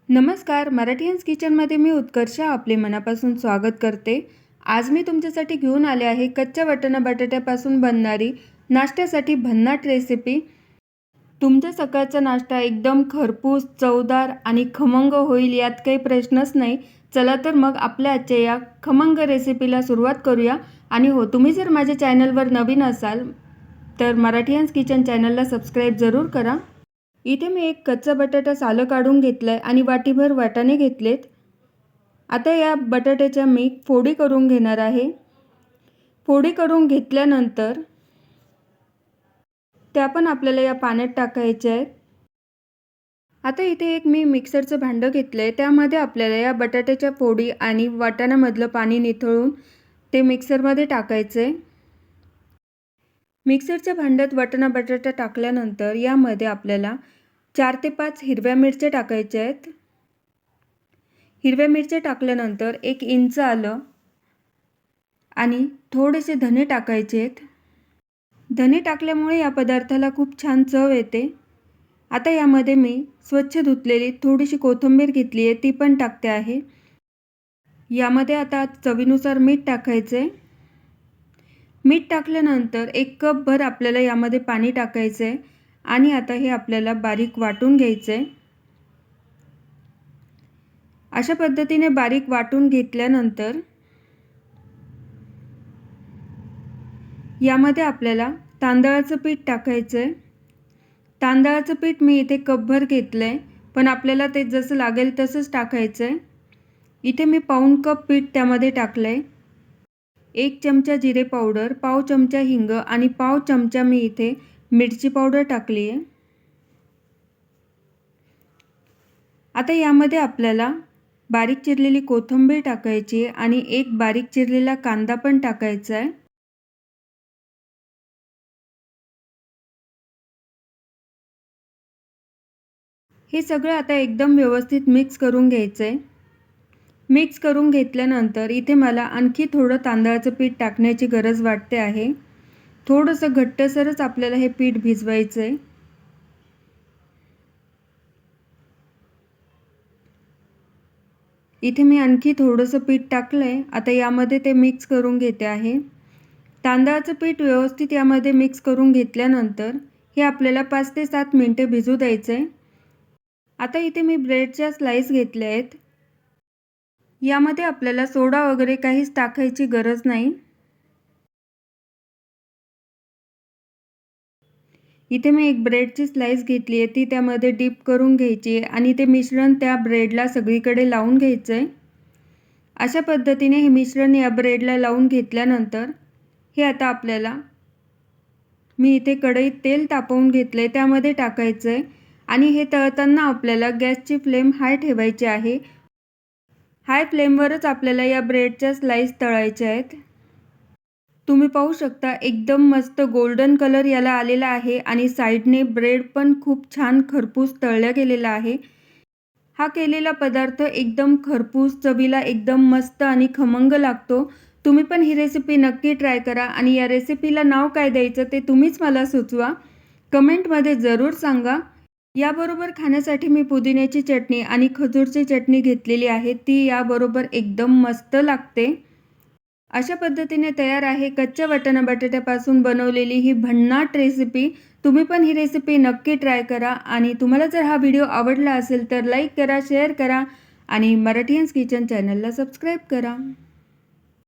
नमस्कार, मराठीयन्स किचनमध्ये मी उत्कर्षा आपले मनापासून स्वागत करते। आज मी तुमच्यासाठी घेऊन आले आहे कच्च्या वाटाणा बटाट्यापासून बनणारी नाश्त्यासाठी भन्नाट रेसिपी। तुमचा सकाळचा नाश्ता एकदम खरपूस, चवदार आणि खमंग होईल यात काही प्रश्नच नाही। चला तर मग आपल्या आजच्या या खमंग रेसिपीला सुरुवात करूया। आणि हो, तुम्ही जर माझ्या चॅनलवर नवीन असाल तर मराठीयन्स किचन चॅनलला सबस्क्राईब जरूर करा। इथे मी एक कच्चा बटाटा सालं काढून घेतलाय आणि वाटीभर वाटाणे घेतलेत। आता या बटाट्याच्या मी फोडी करून घेणार आहे। फोडी करून घेतल्यानंतर त्या पण आपल्याला या पाण्यात टाकायच्या आहेत। आता इथे एक मी मिक्सरचं भांडं घेतलंय, त्यामध्ये आपल्याला या बटाट्याच्या फोडी आणि वाटाण्यामधलं पाणी निथळून ते मिक्सरमध्ये टाकायचंय। मिक्सरच्या भांड्यात वाटाणा बटाटा टाकल्यानंतर यामध्ये आपल्याला 4 ते 5 हिरव्या मिरच्या टाकायच्या आहेत। हिरव्या मिरच्या टाकल्यानंतर 1 इंच आलं आणि थोडेसे धने टाकायचे आहेत। धने टाकल्यामुळे या पदार्थाला खूप छान चव येते। आता यामध्ये मी स्वच्छ धुतलेली थोडीशी कोथिंबीर घेतली आहे, ती पण टाकते आहे। यामध्ये आता चवीनुसार मीठ टाकायचे। मीठ टाकल्यानंतर 1 कप भर आपल्याला यामध्ये पाणी टाकायचे आहे आणि आता हे आपल्याला बारीक वाटून घ्यायचे आहे। अशा पद्धतीने बारीक वाटून घेतल्यानंतर यामध्ये आपल्याला तांदळाचं पीठ टाकायचं आहे। तांदळाचं पीठ मी इथे कपभर घेतलंय, पण आपल्याला ते जसं लागेल तसंच टाकायचं आहे। इथे मी पाऊण कप पीठ त्यामध्ये टाकलंय। 1 चमचा जिरे पावडर, पाव चमचा हिंग आणि पाव चमचा मी इथे मिरची पावडर टाकली आहे। आता यामध्ये आपल्याला बारीक चिरलेली कोथिंबीर टाकायची आणि 1 बारीक चिरलेला कांदा पण टाकायचा आहे। हे सगळं आता एकदम व्यवस्थित मिक्स करून घ्यायचं आहे। मिक्स करून घेतल्यानंतर इथे मला आणखी थोडं तांदळाचं पीठ टाकण्याची गरज वाटते आहे। थोडंसं घट्टसरच आपल्याला हे पीठ भिजवायचं आहे। इथे मी आणखी थोडंसं पीठ टाकलंय। आता यामध्ये ते मिक्स करून घेते आहे। तांदळाचं पीठ व्यवस्थित यामध्ये मिक्स करून घेतल्यानंतर हे आपल्याला 5 ते 7 मिनिटे भिजू द्यायचं आहे। आता इथे मी ब्रेडच्या स्लाइस घेतल्या आहेत। यामध्ये आपल्याला सोडा वगैरे काहीच टाकायची गरज नाही। इथे मी एक ब्रेडची स्लाइस घेतली आहे, ती त्यामध्ये डिप करून घ्यायची आहे आणि ते मिश्रण त्या ब्रेडला सगळीकडे लावून घ्यायचं आहे। अशा पद्धतीने हे मिश्रण या ब्रेडला लावून घेतल्यानंतर हे आता आपल्याला मी इथे कढईत तेल तापवून घेतले, त्यामध्ये टाकायचं आहे आणि हे तळताना आपल्याला गॅसची फ्लेम हाय ठेवायची आहे। हाय फ्लेमवरच आपल्याला या ब्रेडच्या स्लाइस तळायच्या आहेत। तुम्ही पाहू शकता एकदम मस्त गोल्डन कलर याला आलेला आहे आणि साइडने ब्रेड पण खूप छान खरपूस तळला गेलेला आहे। हा केलेला पदार्थ एकदम खरपूस, चवीला एकदम मस्त आणि खमंग लागतो। तुम्ही पण ही रेसिपी नक्की ट्राय करा आणि या रेसिपीला नाव काय द्यायचं ते तुम्हीच मला सुचवा, कमेंटमध्ये जरूर सांगा। याबरोबर खाण्यासाठी मी पुदिन्याची चटणी आणि खजूरची चटणी घेतलेली आहे, ती याबरोबर एकदम मस्त लागते। अशा पद्धतीने तयार आहे कच्च्या वाटाणा बटाट्यापासून बनवलेली ही भन्नाट रेसिपी। तुम्ही पण ही रेसिपी नक्की ट्राय करा आणि तुम्हाला जर हा व्हिडिओ आवडला असेल तर लाईक करा, शेअर करा आणि मराठीयन्स किचन चॅनलला सबस्क्राईब करा।